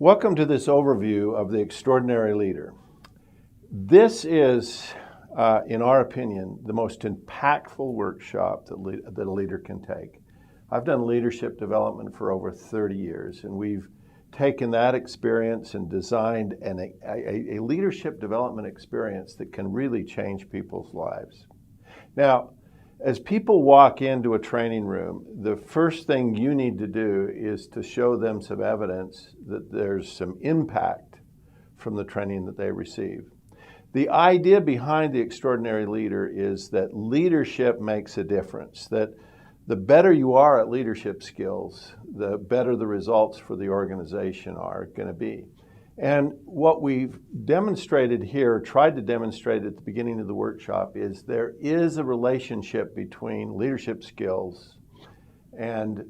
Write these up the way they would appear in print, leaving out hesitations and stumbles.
Welcome to this overview of the extraordinary leader. This is, in our opinion, the most impactful workshop that a leader can take. I've done leadership development for over 30 years, and we've taken that experience and designed a leadership development experience that can really change people's lives. Now, as people walk into a training room, the first thing you need to do is to show them some evidence that there's some impact from the training that they receive. The idea behind the extraordinary leader is that leadership makes a difference, that the better you are at leadership skills, the better the results for the organization are going to be. And what we've demonstrated here, tried to demonstrate at the beginning of the workshop, is there is a relationship between leadership skills and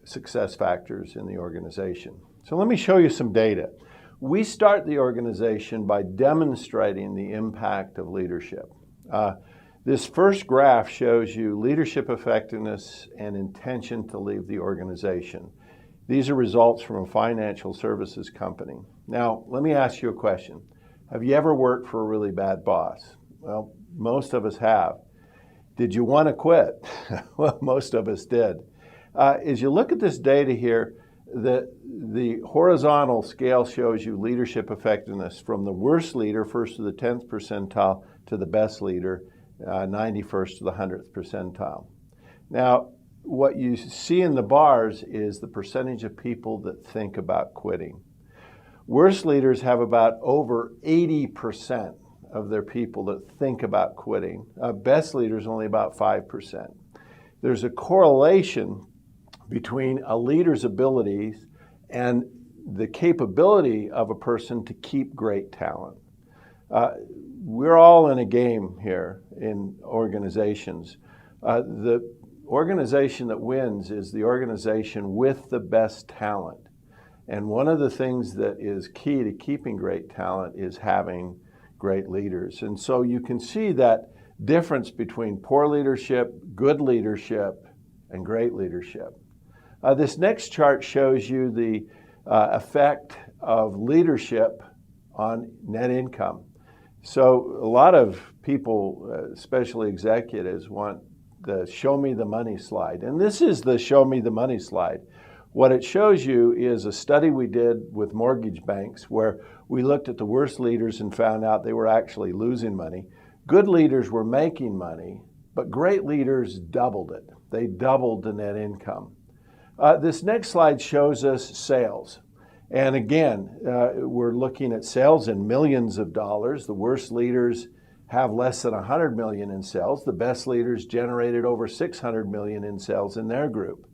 success factors in the organization. So let me show you some data. We start the organization by demonstrating the impact of leadership. This first graph shows you leadership effectiveness and intention to leave the organization. These are results from a financial services company. Now, let me ask you a question. Have you ever worked for a really bad boss? Well, most of us have. Did you want to quit? Well, most of us did. As you look at this data here, the horizontal scale shows you leadership effectiveness from the worst leader, first to the 10th percentile, to the best leader, 91st to the 100th percentile. Now, what you see in the bars is the percentage of people that think about quitting. Worst leaders have about over 80% of their people that think about quitting. Best leaders only about 5%. There's a correlation between a leader's abilities and the capability of a person to keep great talent. We're all in a game here in organizations. The organization that wins is the organization with the best talent. And one of the things that is key to keeping great talent is having great leaders. And so you can see that difference between poor leadership, good leadership, and great leadership. This next chart shows you the effect of leadership on net income. So a lot of people, especially executives, want the show me the money slide. And this is the show me the money slide. What it shows you is a study we did with mortgage banks where we looked at the worst leaders and found out they were actually losing money. Good leaders were making money, but great leaders doubled it. They doubled the net income. This next slide shows us sales. And again, we're looking at sales in millions of dollars. The worst leaders have less than 100 million in sales. The best leaders generated over 600 million in sales in their group.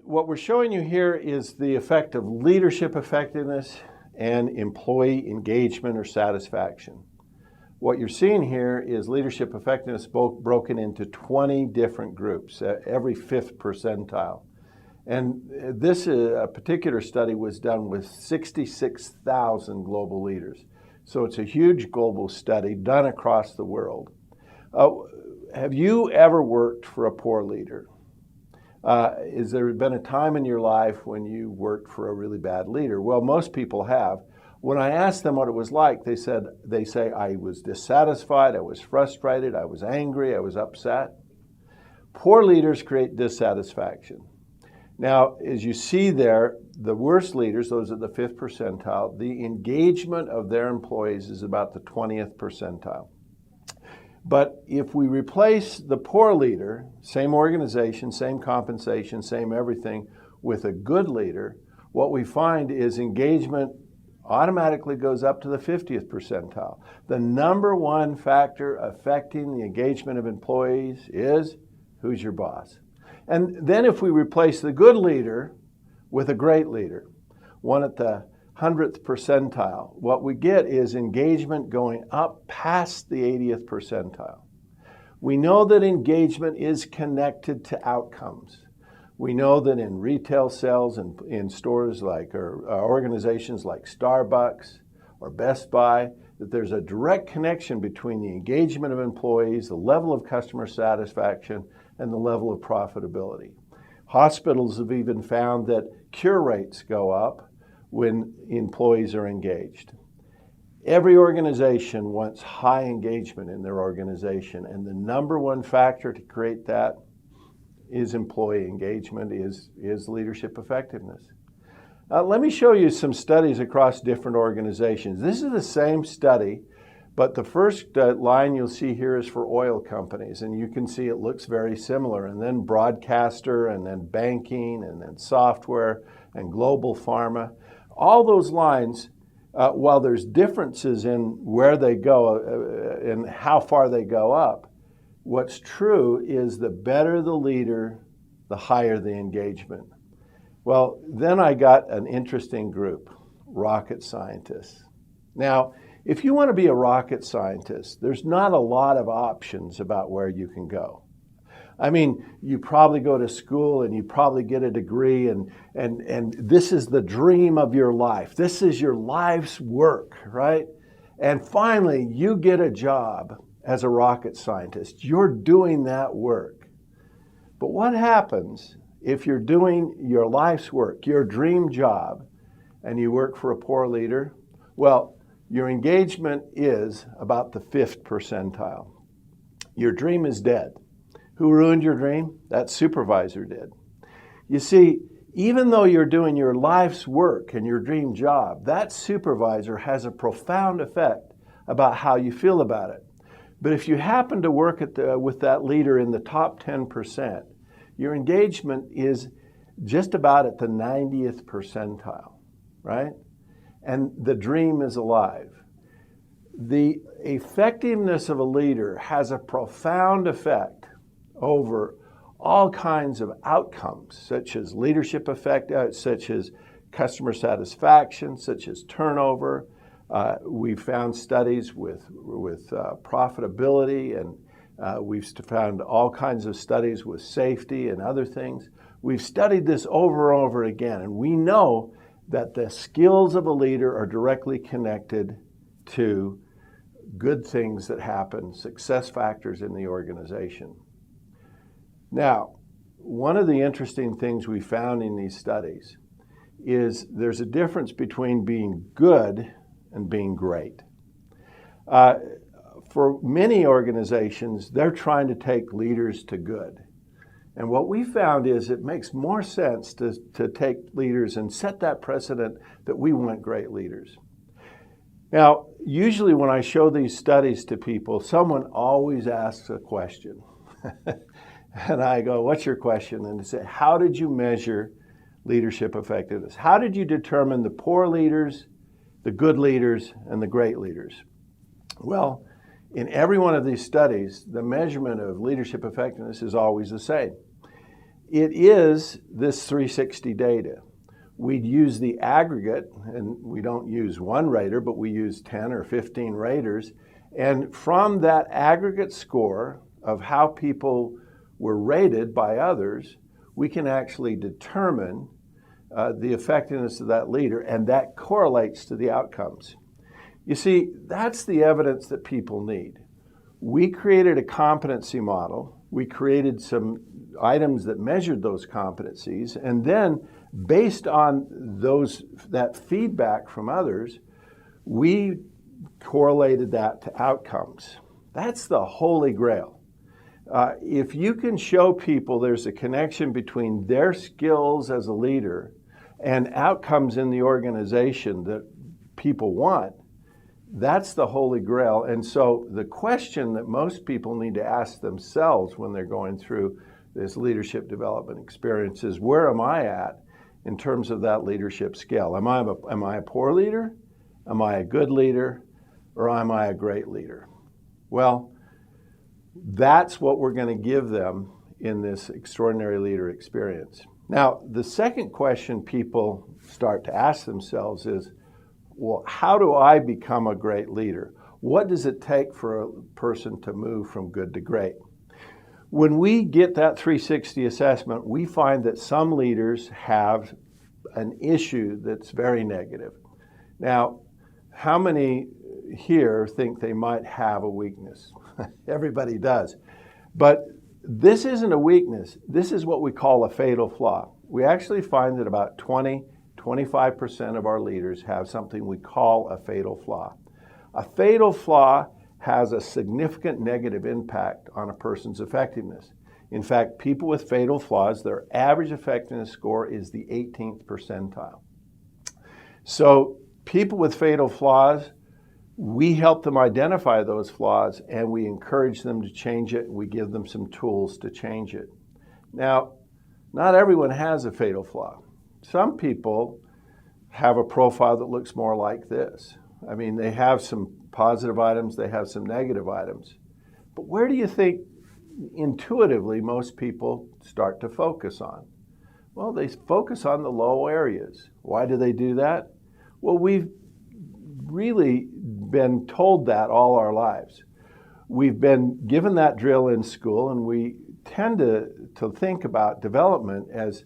What we're showing you here is the effect of leadership effectiveness and employee engagement or satisfaction. What you're seeing here is leadership effectiveness broken into 20 different groups, every 5th percentile. And this particular study was done with 66,000 global leaders. So it's a huge global study done across the world. Have you ever worked for a poor leader? Has there been a time in your life when you worked for a really bad leader? Well, most people have. When I asked them what it was like, they say, I was dissatisfied, I was frustrated, I was angry, I was upset. Poor leaders create dissatisfaction. Now, as you see there, the worst leaders, those at the 5th percentile, the engagement of their employees is about the 20th percentile. But if we replace the poor leader, same organization, same compensation, same everything, with a good leader, what we find is engagement automatically goes up to the 50th percentile. The number one factor affecting the engagement of employees is who's your boss. And then if we replace the good leader with a great leader, one at the 100th percentile, what we get is engagement going up past the 80th percentile. We know that engagement is connected to outcomes. We know that in retail sales and in stores like, or organizations like Starbucks or Best Buy, that there's a direct connection between the engagement of employees, the level of customer satisfaction, and the level of profitability. Hospitals have even found that cure rates go up when employees are engaged. Every organization wants high engagement in their organization, and the number one factor to create that is employee engagement, is leadership effectiveness. Let me show you some studies across different organizations. This is the same study, but the first line you'll see here is for oil companies, and you can see it looks very similar, and then broadcaster, and then banking, and then software, and global pharma. All those lines, while there's differences in where they go and how far they go up, what's true is the better the leader, the higher the engagement. Well, then I got an interesting group, rocket scientists. Now, if you want to be a rocket scientist, there's not a lot of options about where you can go. I mean, you probably go to school and you probably get a degree, and this is the dream of your life. This is your life's work, right? And finally, you get a job as a rocket scientist. You're doing that work. But what happens if you're doing your life's work, your dream job, and you work for a poor leader? Well, your engagement is about the 5th percentile. Your dream is dead. Who ruined your dream? That supervisor did. You see, even though you're doing your life's work and your dream job, that supervisor has a profound effect about how you feel about it. But if you happen to work with that leader in the top 10%, your engagement is just about at the 90th percentile, right? And the dream is alive. The effectiveness of a leader has a profound effect over all kinds of outcomes, such as leadership effect, such as customer satisfaction, such as turnover. We've found studies with profitability, and we've found all kinds of studies with safety and other things. We've studied this over and over again, and we know that the skills of a leader are directly connected to good things that happen, success factors in the organization. Now, one of the interesting things we found in these studies is there's a difference between being good and being great. For many organizations, they're trying to take leaders to good. And what we found is it makes more sense to take leaders and set that precedent that we want great leaders. Now, usually when I show these studies to people, someone always asks a question. And I go, what's your question? And they say, how did you measure leadership effectiveness? How did you determine the poor leaders, the good leaders, and the great leaders? Well, in every one of these studies, the measurement of leadership effectiveness is always the same. It is this 360 data. We'd use the aggregate, and we don't use one rater, but we use 10 or 15 raters. And from that aggregate score of how people were rated by others, we can actually determine the effectiveness of that leader, and that correlates to the outcomes. You see, that's the evidence that people need. We created a competency model. We created some items that measured those competencies, and then based on that feedback from others, we correlated that to outcomes. That's the holy grail. If you can show people there's a connection between their skills as a leader and outcomes in the organization that people want, that's the holy grail. And so the question that most people need to ask themselves when they're going through this leadership development experience is, where am I at in terms of that leadership scale? Am I a poor leader? Am I a good leader? Or am I a great leader? Well, that's what we're going to give them in this extraordinary leader experience. Now, the second question people start to ask themselves is, well, how do I become a great leader? What does it take for a person to move from good to great? When we get that 360 assessment, we find that some leaders have an issue that's very negative. Now, how many here think they might have a weakness? Everybody does. But this isn't a weakness. This is what we call a fatal flaw. We actually find that about 20, 25% of our leaders have something we call a fatal flaw. A fatal flaw has a significant negative impact on a person's effectiveness. In fact, people with fatal flaws, their average effectiveness score is the 18th percentile. So people with fatal flaws, we help them identify those flaws and we encourage them to change it. We give them some tools to change it. Now, not everyone has a fatal flaw. Some people have a profile that looks more like this. I mean, they have some positive items, they have some negative items. But where do you think intuitively most people start to focus on? Well, they focus on the low areas. Why do they do that? Well, we've really been told that all our lives. We've been given that drill in school, and we tend to think about development as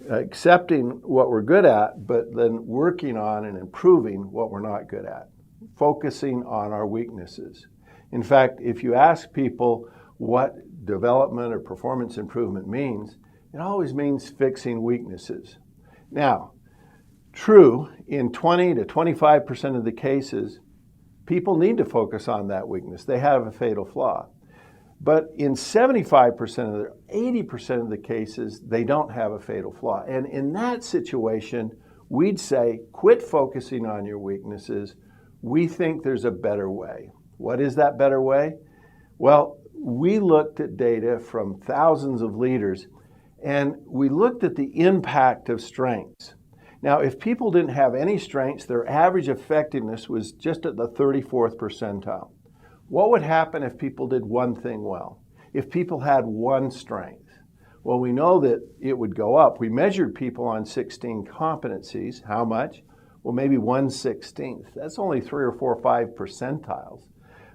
accepting what we're good at, but then working on and improving what we're not good at, focusing on our weaknesses. In fact, if you ask people what development or performance improvement means, it always means fixing weaknesses. Now, true, in 20 to 25% of the cases, people need to focus on that weakness. They have a fatal flaw. But in 75% of the 80% of the cases, they don't have a fatal flaw. And in that situation, we'd say, quit focusing on your weaknesses. We think there's a better way. What is that better way? Well, we looked at data from thousands of leaders, and we looked at the impact of strengths. Now, if people didn't have any strengths, their average effectiveness was just at the 34th percentile. What would happen if people did one thing well? If people had one strength? Well, we know that it would go up. We measured people on 16 competencies. How much? Well, maybe 1/16. That's only 3 or 4 or 5 percentiles.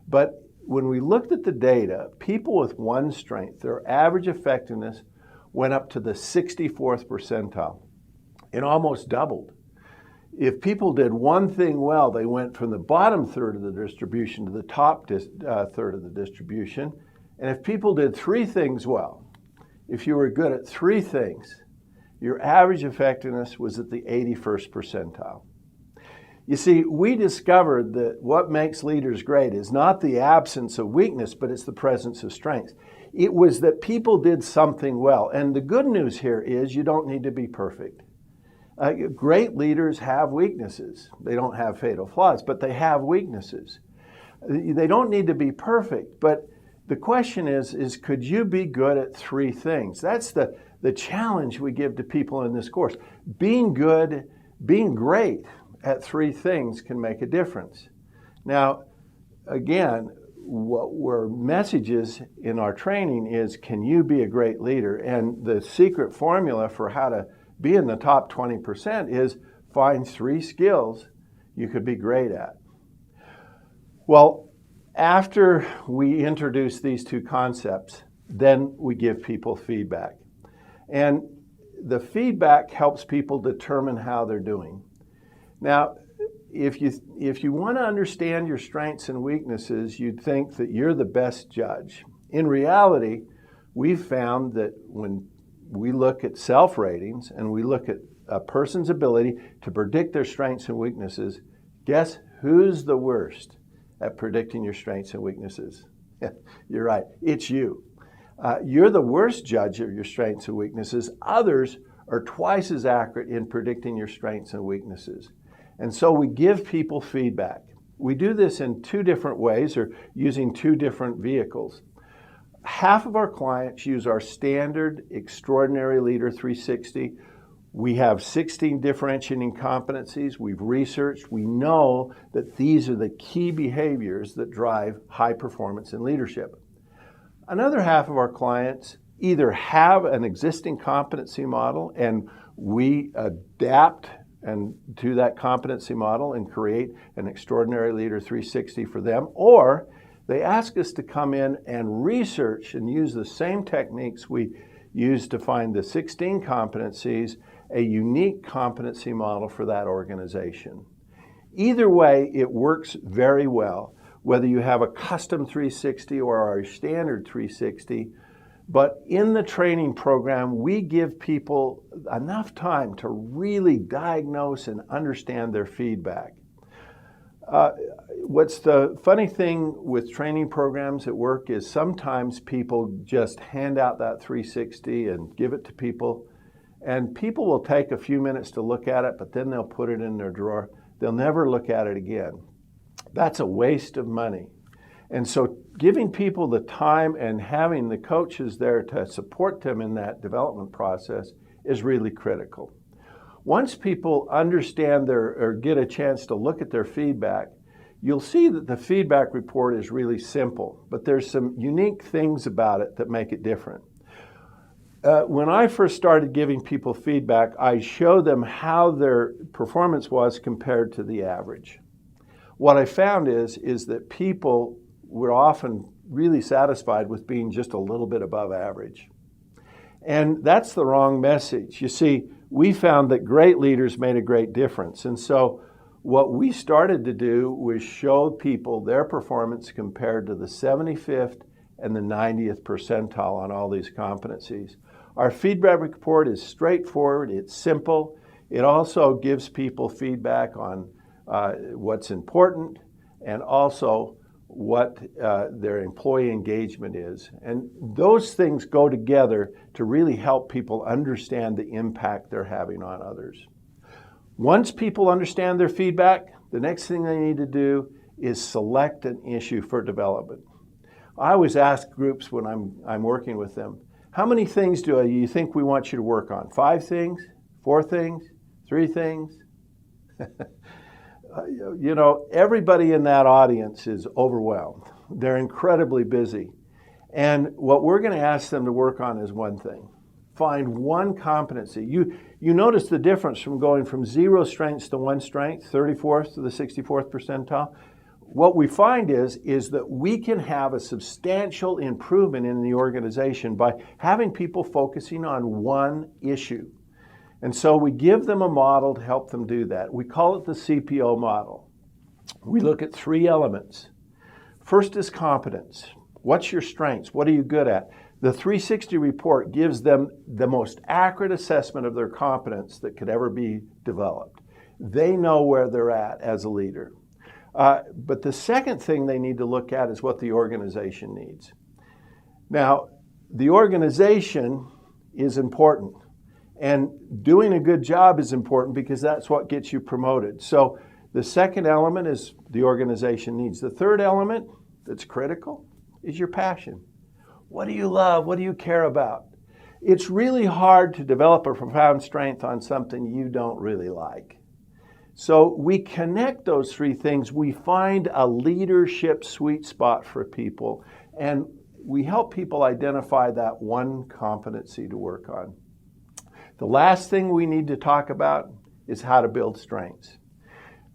But when we looked at the data, people with one strength, their average effectiveness went up to the 64th percentile. It almost doubled. If people did one thing well, they went from the bottom third of the distribution to the top third of the distribution. And if people did three things well, if you were good at three things, your average effectiveness was at the 81st percentile. You see, we discovered that what makes leaders great is not the absence of weakness, but it's the presence of strength. It was that people did something well. And the good news here is you don't need to be perfect. Great leaders have weaknesses. They don't have fatal flaws, but they have weaknesses. They don't need to be perfect, but the question is could you be good at three things? That's the challenge we give to people in this course. Being good, being great at three things can make a difference. Now, again, what our messages in our training is, can you be a great leader? And the secret formula for how to be in the top 20% is find three skills you could be great at. Well, after we introduce these two concepts, then we give people feedback. And the feedback helps people determine how they're doing. Now, if you want to understand your strengths and weaknesses, you'd think that you're the best judge. In reality, we've found that when we look at self-ratings and we look at a person's ability to predict their strengths and weaknesses, guess who's the worst at predicting your strengths and weaknesses? You're right, it's you. You're the worst judge of your strengths and weaknesses. Others are twice as accurate in predicting your strengths and weaknesses. And so we give people feedback. We do this in two different ways or using two different vehicles. Half of our clients use our standard Extraordinary Leader 360. We have 16 differentiating competencies. We've researched. We know that these are the key behaviors that drive high performance in leadership. Another half of our clients either have an existing competency model and we adapt to that competency model and create an Extraordinary Leader 360 for them, or they ask us to come in and research and use the same techniques we use to find the 16 competencies, a unique competency model for that organization. Either way, it works very well. Whether you have a custom 360 or our standard 360, But in the training program, we give people enough time to really diagnose and understand their feedback. What's the funny thing with training programs at work is sometimes people just hand out that 360 and give it to people, and people will take a few minutes to look at it, but then they'll put it in their drawer. They'll never look at it again. That's a waste of money. And so giving people the time and having the coaches there to support them in that development process is really critical. Once people understand or get a chance to look at their feedback, you'll see that the feedback report is really simple, but there's some unique things about it that make it different. When I first started giving people feedback, I showed them how their performance was compared to the average. What I found is that people were often really satisfied with being just a little bit above average. And that's the wrong message. You see, we found that great leaders made a great difference. And so what we started to do was show people their performance compared to the 75th and the 90th percentile on all these competencies. Our feedback report is straightforward, it's simple. It also gives people feedback on what's important and also what their employee engagement is. And those things go together to really help people understand the impact they're having on others. Once people understand their feedback, the next thing they need to do is select an issue for development. I always ask groups when I'm working with them, how many things do you think we want you to work on? 5 things? 4 things? 3 things? You know, everybody in that audience is overwhelmed. They're incredibly busy. And what we're going to ask them to work on is one thing. Find one competency. You notice the difference from going from 0 strengths to 1 strength, 34th to the 64th percentile. What we find is that we can have a substantial improvement in the organization by having people focusing on one issue. And so we give them a model to help them do that. We call it the CPO model. We look at 3 elements. First is competence. What's your strengths? What are you good at? The 360 report gives them the most accurate assessment of their competence that could ever be developed. They know where they're at as a leader. But the second thing they need to look at is what the organization needs. Now, the organization is important. And doing a good job is important because that's what gets you promoted. So the second element is the organization needs. The third element that's critical is your passion. What do you love? What do you care about? It's really hard to develop a profound strength on something you don't really like. So we connect those 3 things. We find a leadership sweet spot for people, and we help people identify that one competency to work on. The last thing we need to talk about is how to build strengths.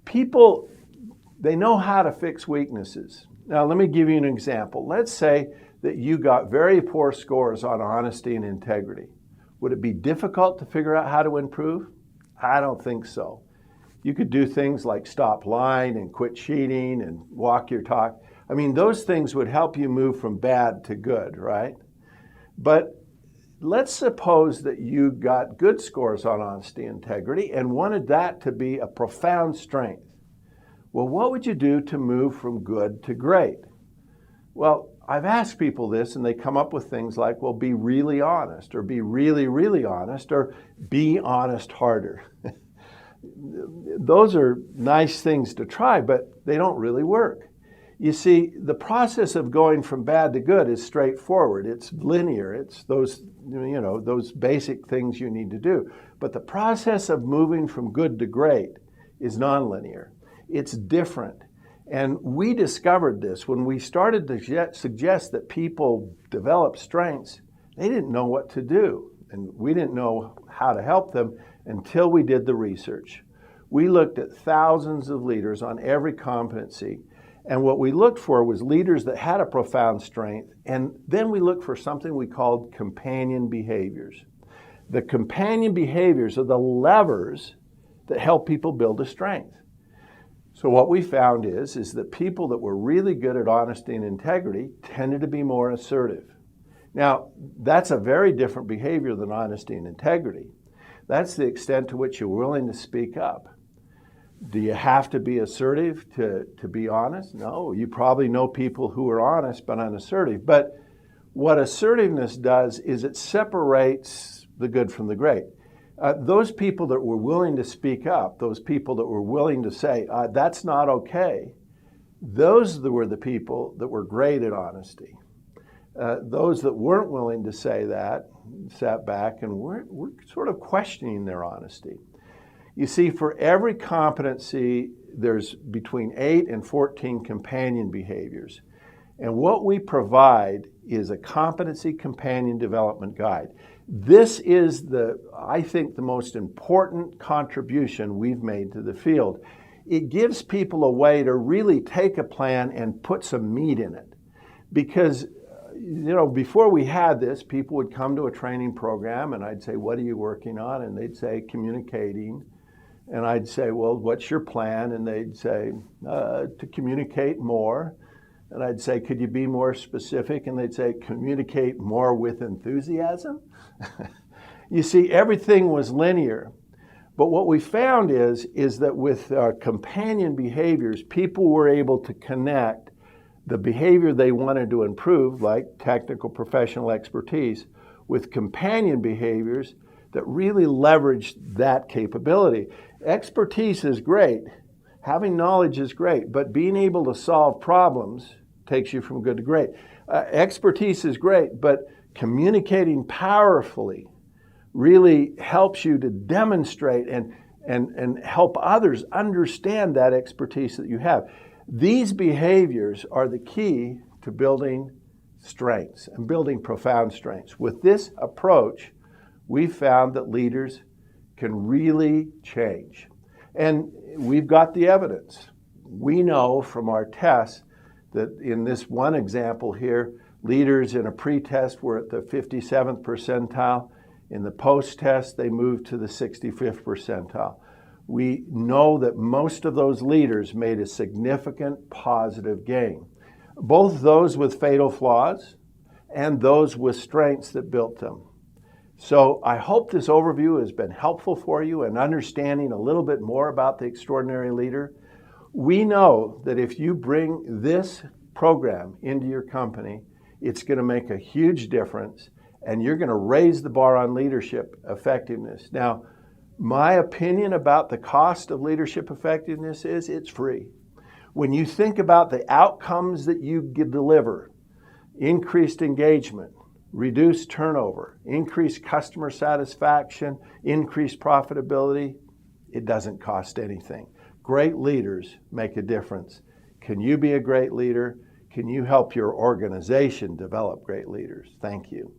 People, they know how to fix weaknesses. Now, let me give you an example. Let's say that you got very poor scores on honesty and integrity. Would it be difficult to figure out how to improve? I don't think so. You could do things like stop lying and quit cheating and walk your talk. I mean, those things would help you move from bad to good, right? But let's suppose that you got good scores on honesty and integrity and wanted that to be a profound strength. Well, what would you do to move from good to great? Well, I've asked people this and they come up with things like, well, be really honest, or be really, really honest, or be honest harder. Those are nice things to try, but they don't really work. You see, the process of going from bad to good is straightforward. It's linear. It's those basic things you need to do. But the process of moving from good to great is nonlinear. It's different. And we discovered this when we started to suggest that people develop strengths. They didn't know what to do, and we didn't know how to help them until we did the research. We looked at thousands of leaders on every competency, and what we looked for was leaders that had a profound strength, and then we looked for something we called companion behaviors. The companion behaviors are the levers that help people build a strength. So what we found is that people that were really good at honesty and integrity tended to be more assertive. Now, that's a very different behavior than honesty and integrity. That's the extent to which you're willing to speak up. Do you have to be assertive to be honest? No, you probably know people who are honest but unassertive. But what assertiveness does is it separates the good from the great. Those people that were willing to speak up, those people that were willing to say, that's not okay, those were the people that were great at honesty. Those that weren't willing to say that sat back and were sort of questioning their honesty. You see, for every competency, there's between 8 and 14 companion behaviors. And what we provide is a competency companion development guide. This is I think, the most important contribution we've made to the field. It gives people a way to really take a plan and put some meat in it. Because before we had this, people would come to a training program and I'd say, what are you working on? And they'd say, communicating. And I'd say, well, what's your plan? And they'd say, to communicate more. And I'd say, could you be more specific? And they'd say, communicate more with enthusiasm. You see, everything was linear. But what we found is that with companion behaviors, people were able to connect the behavior they wanted to improve, like technical professional expertise, with companion behaviors that really leveraged that capability. Expertise is great, having knowledge is great, but being able to solve problems takes you from good to great. Expertise is great, but communicating powerfully really helps you to demonstrate and help others understand that expertise that you have. These behaviors are the key to building strengths and building profound strengths. With this approach, we found that leaders can really change. And we've got the evidence. We know from our tests that in this one example here, leaders in a pre-test were at the 57th percentile. In the post-test, they moved to the 65th percentile. We know that most of those leaders made a significant positive gain, both those with fatal flaws and those with strengths that built them. So I hope this overview has been helpful for you in understanding a little bit more about the extraordinary leader. We know that if you bring this program into your company, it's going to make a huge difference, and you're going to raise the bar on leadership effectiveness. Now, my opinion about the cost of leadership effectiveness is it's free. When you think about the outcomes that you deliver, increased engagement, reduced turnover, increased customer satisfaction, increased profitability, it doesn't cost anything. Great leaders make a difference. Can you be a great leader? Can you help your organization develop great leaders? Thank you.